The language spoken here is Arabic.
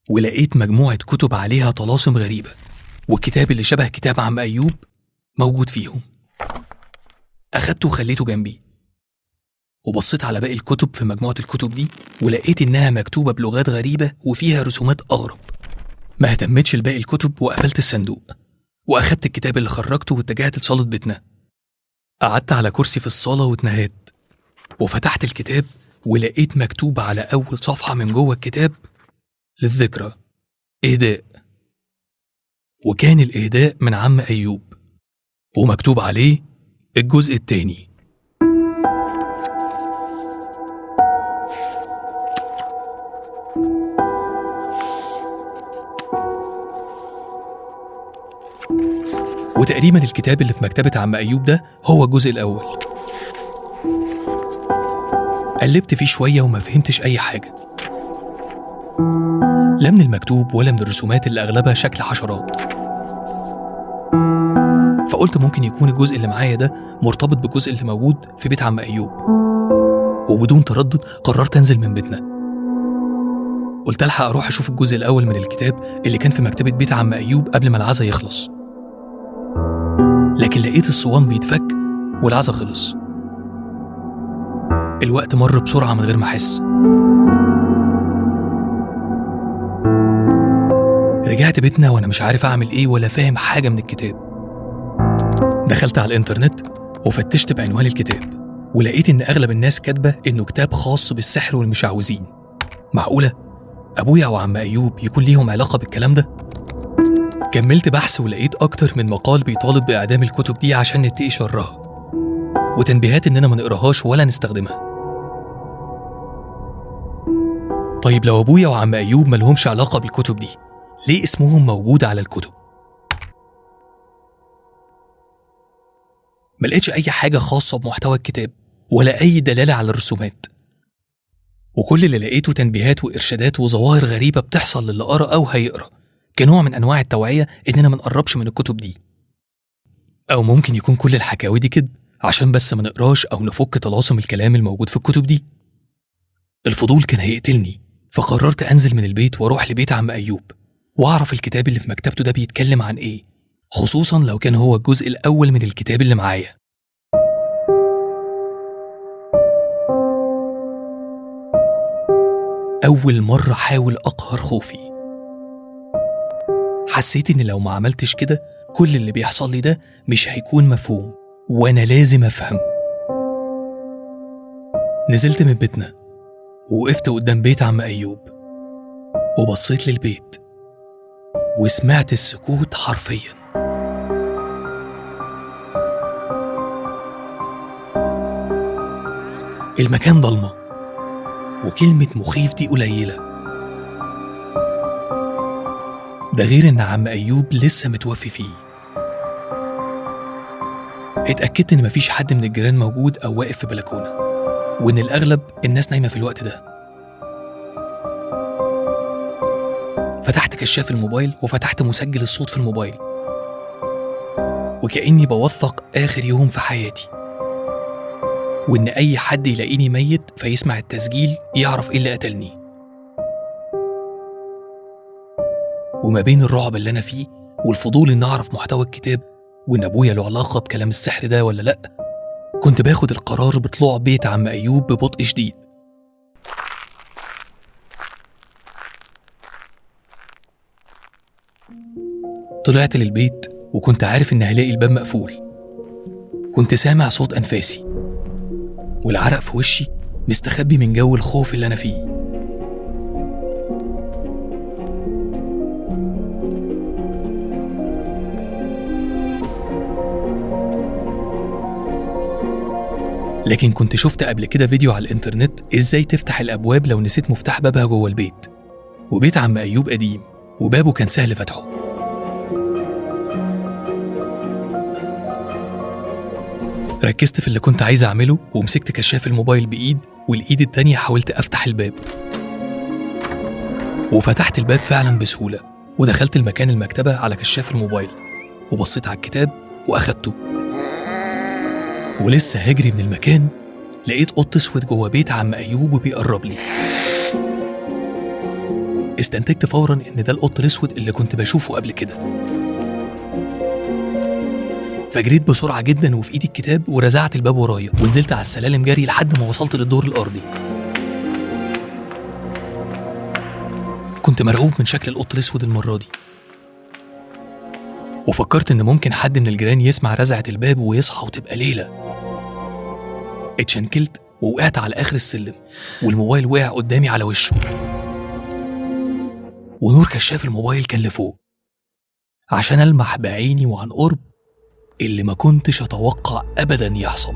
ولقيت مجموعة كتب عليها طلاسم غريبة، والكتاب اللي شبه كتاب عم أيوب موجود فيهم. أخدته وخليته جنبي، وبصيت على باقي الكتب في مجموعة الكتب دي، ولقيت إنها مكتوبة بلغات غريبة وفيها رسومات أغرب. ما اهتمتش لباقي الكتب وقفلت الصندوق، وأخدت الكتاب اللي خرجته واتجهت لصالة بيتنا. قعدت على كرسي في الصالة واتنهدت، وفتحت الكتاب ولقيت مكتوب على أول صفحة من جوه الكتاب: للذكرى، إهداء. وكان الإهداء من عم أيوب، ومكتوب عليه الجزء التاني. وتقريبا الكتاب اللي في مكتبة عم أيوب ده هو الجزء الأول. قلبت فيه شوية وما فهمتش أي حاجة، لا من المكتوب ولا من الرسومات اللي أغلبها شكل حشرات. فقلت ممكن يكون الجزء اللي معايا ده مرتبط بالجزء اللي موجود في بيت عم أيوب، وبدون تردد قررت أنزل من بيتنا. قلت ألحق أروح أشوف الجزء الأول من الكتاب اللي كان في مكتبة بيت عم أيوب قبل ما العزا يخلص. لكن لقيت الصوان بيتفك والعزا خلص. الوقت مر بسرعة من غير ما أحس. رجعت بيتنا وأنا مش عارف أعمل إيه ولا فاهم حاجة من الكتاب. دخلت على الإنترنت وفتشت بعنوان الكتاب، ولقيت إن أغلب الناس كاتبة إنه كتاب خاص بالسحر والمشعوذين. معقولة أبويا وعم أيوب يكون ليهم علاقة بالكلام ده؟ كملت بحث ولقيت أكتر من مقال بيطالب بإعدام الكتب دي عشان نتقي شرها، وتنبيهات إننا ما نقراهاش ولا نستخدمها. طيب لو أبويا وعم أيوب ملهمش علاقة بالكتب دي، ليه اسمهم موجود على الكتب؟ ملقيتش أي حاجة خاصة بمحتوى الكتاب ولا أي دلالة على الرسومات، وكل اللي لقيته تنبيهات وإرشادات وظواهر غريبة بتحصل للي قرأ أو هيقرأ، كنوع من أنواع التوعية إننا ما نقربش من الكتب دي. أو ممكن يكون كل الحكاوي دي كده عشان بس ما نقراش أو نفك طلاسم الكلام الموجود في الكتب دي. الفضول كان هيقتلني، فقررت أنزل من البيت وأروح لبيت عم أيوب وأعرف الكتاب اللي في مكتبته ده بيتكلم عن إيه، خصوصا لو كان هو الجزء الأول من الكتاب اللي معايا. أول مرة حاول أقهر خوفي. حسيت إن لو ما عملتش كده كل اللي بيحصل لي ده مش هيكون مفهوم، وأنا لازم أفهم. نزلت من بيتنا ووقفت قدام بيت عم أيوب وبصيت للبيت وسمعت السكوت حرفيا. المكان ضلمة، وكلمة مخيف دي قليلة، ده غير إن عم أيوب لسه متوفي فيه. اتأكدت إن مفيش حد من الجيران موجود أو واقف في بلكونة، وإن الأغلب الناس نايمة في الوقت ده. فتحت كشاف الموبايل وفتحت مسجل الصوت في الموبايل، وكأني بوثق آخر يوم في حياتي، وإن أي حد يلاقيني ميت فيسمع التسجيل يعرف إيه اللي قتلني. وما بين الرعب اللي أنا فيه والفضول إن أعرف محتوى الكتاب وإن أبويا له علاقة بكلام السحر ده ولا لأ، كنت باخد القرار بطلوع بيت عم أيوب ببطء شديد. طلعت للبيت وكنت عارف إن هلاقي الباب مقفول. كنت سامع صوت أنفاسي والعرق في وشي مستخبي من جو الخوف اللي أنا فيه. لكن كنت شفت قبل كده فيديو على الإنترنت إزاي تفتح الأبواب لو نسيت مفتاح بابها جوه البيت، وبيت عم أيوب قديم وبابه كان سهل فتحه. ركزت في اللي كنت عايز أعمله ومسكت كشاف الموبايل بإيد، والإيد التانية حاولت أفتح الباب، وفتحت الباب فعلا بسهولة، ودخلت المكان المكتبة على كشاف الموبايل وبصيت على الكتاب وأخدته. ولسه هجري من المكان لقيت قط اسود جوه بيت عم أيوب وبيقرب لي. استنتجت فورا إن ده القط الأسود اللي كنت بشوفه قبل كده. فجريت بسرعة جدا وفي إيدي الكتاب ورزعت الباب ورايا ونزلت على السلالم جري لحد ما وصلت للدور الأرضي. كنت مرعوب من شكل القط الأسود المرة دي، وفكرت إن ممكن حد من الجيران يسمع رزعة الباب ويصحى وتبقى ليلة. اتشنكلت ووقعت على آخر السلم والموبايل وقع قدامي على وشه، ونور كشاف الموبايل كان لفوق عشان ألمح بعيني وعن قرب اللي ما كنتش أتوقع أبدا يحصل.